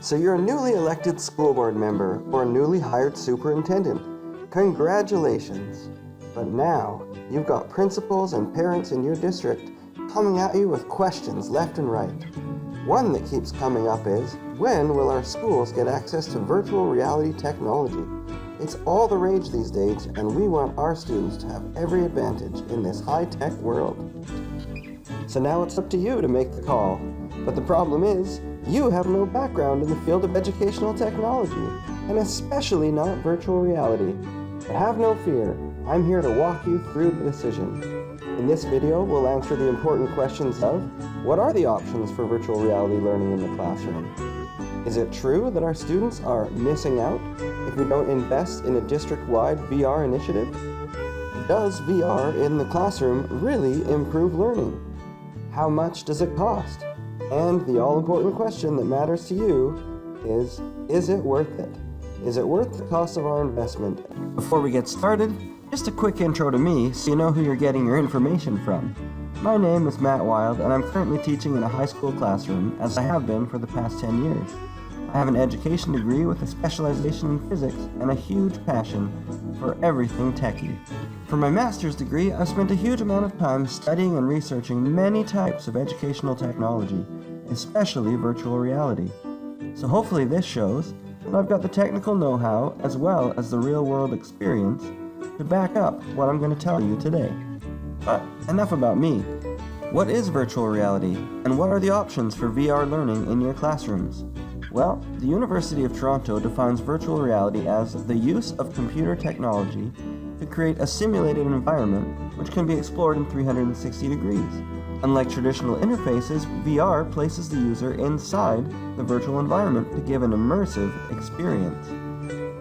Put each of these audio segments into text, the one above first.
So you're a newly elected school board member or a newly hired superintendent. Congratulations! But now, you've got principals and parents in your district coming at you with questions left and right. One that keeps coming up is, when will our schools get access to virtual reality technology? It's all the rage these days, and we want our students to have every advantage in this high-tech world. So now it's up to you to make the call. But the problem is, you have no background in the field of educational technology, and especially not virtual reality. But have no fear, I'm here to walk you through the decision. In this video, we'll answer the important questions of, what are the options for virtual reality learning in the classroom? Is it true that our students are missing out if we don't invest in a district-wide VR initiative? Does VR in the classroom really improve learning? How much does it cost? And the all-important question that matters to you is it worth it? Is it worth the cost of our investment? Before we get started, just a quick intro to me so you know who you're getting your information from. My name is Matt Wild, and I'm currently teaching in a high school classroom, as I have been for the past 10 years. I have an education degree with a specialization in physics and a huge passion for everything techie. For my master's degree, I've spent a huge amount of time studying and researching many types of educational technology, especially virtual reality. So hopefully this shows that I've got the technical know-how as well as the real-world experience to back up what I'm going to tell you today. But enough about me. What is virtual reality, and what are the options for VR learning in your classrooms? Well, the University of Toronto defines virtual reality as the use of computer technology to create a simulated environment which can be explored in 360 degrees. Unlike traditional interfaces, VR places the user inside the virtual environment to give an immersive experience.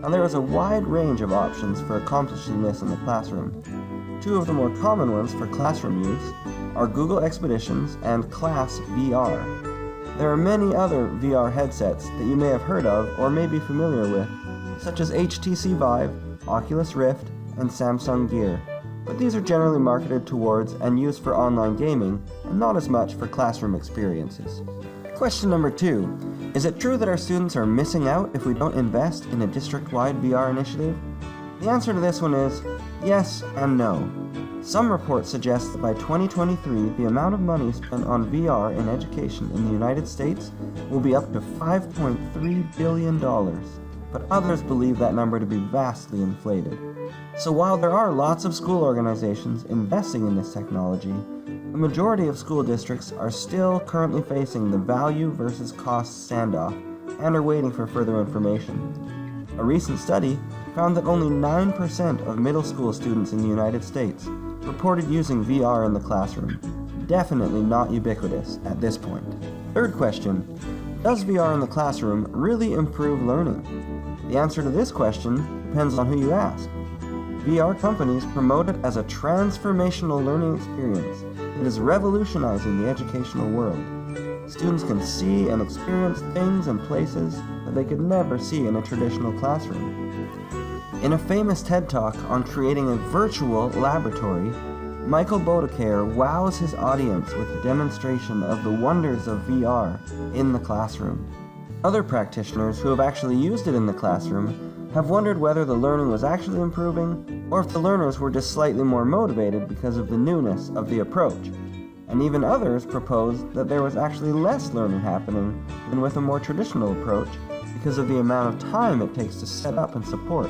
Now, there is a wide range of options for accomplishing this in the classroom. Two of the more common ones for classroom use are Google Expeditions and Class VR. There are many other VR headsets that you may have heard of or may be familiar with, such as HTC Vive, Oculus Rift, and Samsung Gear, but these are generally marketed towards and used for online gaming and not as much for classroom experiences. Question number 2. Is it true that our students are missing out if we don't invest in a district-wide VR initiative? The answer to this one is yes and no. Some reports suggest that by 2023, the amount of money spent on VR in education in the United States will be up to $5.3 billion, but others believe that number to be vastly inflated. So while there are lots of school organizations investing in this technology, the majority of school districts are still currently facing the value versus cost standoff and are waiting for further information. A recent study found that only 9% of middle school students in the United States reported using VR in the classroom. Definitely not ubiquitous at this point. Third question, does VR in the classroom really improve learning? The answer to this question depends on who you ask. VR companies promote it as a transformational learning experience that is revolutionizing the educational world. Students can see and experience things and places that they could never see in a traditional classroom. In a famous TED Talk on creating a virtual laboratory, Michael Boddicker wows his audience with a demonstration of the wonders of VR in the classroom. Other practitioners who have actually used it in the classroom have wondered whether the learning was actually improving or if the learners were just slightly more motivated because of the newness of the approach. And even others proposed that there was actually less learning happening than with a more traditional approach because of the amount of time it takes to set up and support,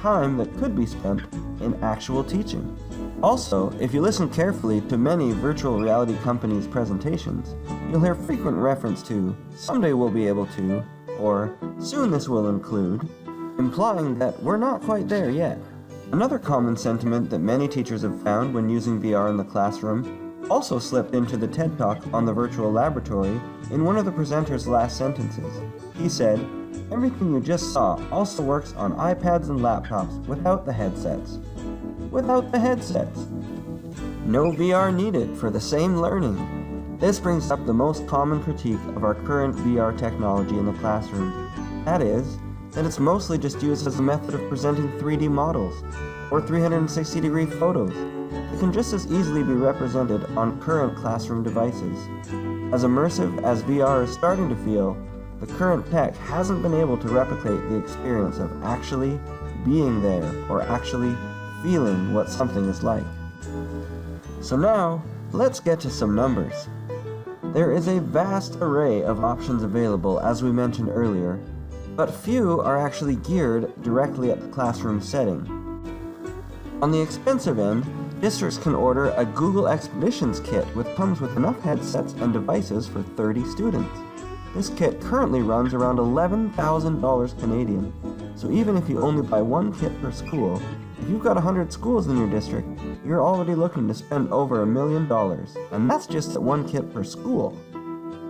time that could be spent in actual teaching. Also, if you listen carefully to many virtual reality companies' presentations, you'll hear frequent reference to, someday we'll be able to, or soon this will include, implying that we're not quite there yet. Another common sentiment that many teachers have found when using VR in the classroom also slipped into the TED Talk on the virtual laboratory in one of the presenter's last sentences. He said, "Everything you just saw also works on iPads and laptops without the headsets." Without the headsets. No VR needed for the same learning. This brings up the most common critique of our current VR technology in the classroom. That is, that it's mostly just used as a method of presenting 3D models or 360-degree photos that can just as easily be represented on current classroom devices. As immersive as VR is starting to feel, the current tech hasn't been able to replicate the experience of actually being there or actually feeling what something is like. So now, let's get to some numbers. There is a vast array of options available, as we mentioned earlier, but few are actually geared directly at the classroom setting. On the expensive end, districts can order a Google Expeditions kit which comes with enough headsets and devices for 30 students. This kit currently runs around $11,000 Canadian, so even if you only buy one kit per school, if you've got 100 schools in your district, you're already looking to spend over $1 million, and that's just at one kit per school.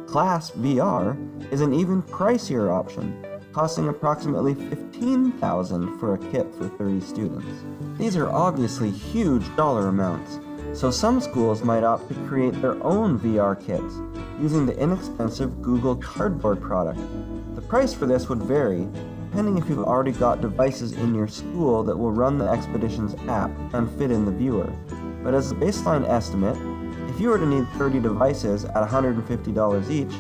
Class VR is an even pricier option, costing approximately $15,000 for a kit for 30 students. These are obviously huge dollar amounts, so some schools might opt to create their own VR kits using the inexpensive Google Cardboard product. The price for this would vary, depending if you've already got devices in your school that will run the Expeditions app and fit in the viewer. But as a baseline estimate, if you were to need 30 devices at $150 each,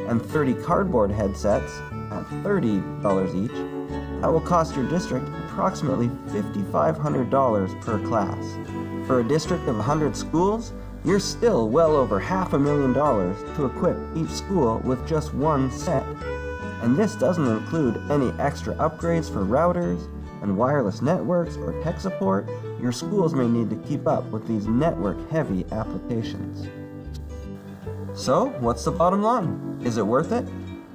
and 30 cardboard headsets at $30 each, that will cost your district approximately $5,500 per class. For a district of 100 schools, you're still well over $500,000 to equip each school with just one set. And this doesn't include any extra upgrades for routers and wireless networks or tech support your schools may need to keep up with these network-heavy applications. So, what's the bottom line? Is it worth it?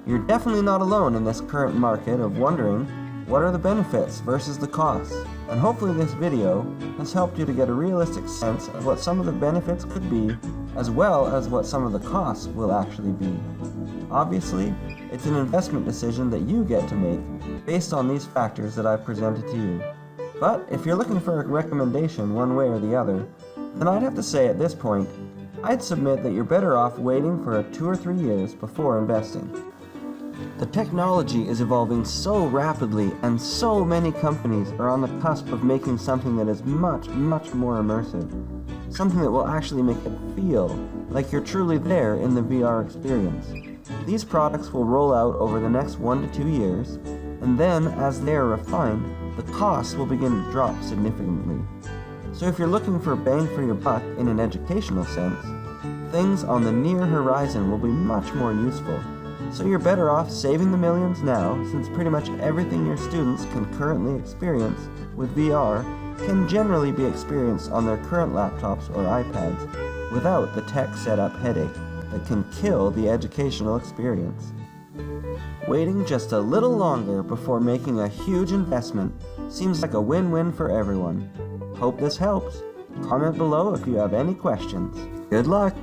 You're definitely not alone in this current market of wondering what are the benefits versus the costs, and hopefully this video has helped you to get a realistic sense of what some of the benefits could be, as well as what some of the costs will actually be. Obviously, it's an investment decision that you get to make based on these factors that I've presented to you. But if you're looking for a recommendation one way or the other, then I'd have to say at this point, I'd submit that you're better off waiting for 2 or 3 years before investing. The technology is evolving so rapidly, and so many companies are on the cusp of making something that is much, much more immersive. Something that will actually make it feel like you're truly there in the VR experience. These products will roll out over the next 1 to 2 years, and then as they are refined, the costs will begin to drop significantly. So if you're looking for bang for your buck in an educational sense, things on the near horizon will be much more useful. So you're better off saving the millions now, since pretty much everything your students can currently experience with VR can generally be experienced on their current laptops or iPads without the tech setup headache that can kill the educational experience. Waiting just a little longer before making a huge investment seems like a win-win for everyone. Hope this helps. Comment below if you have any questions. Good luck!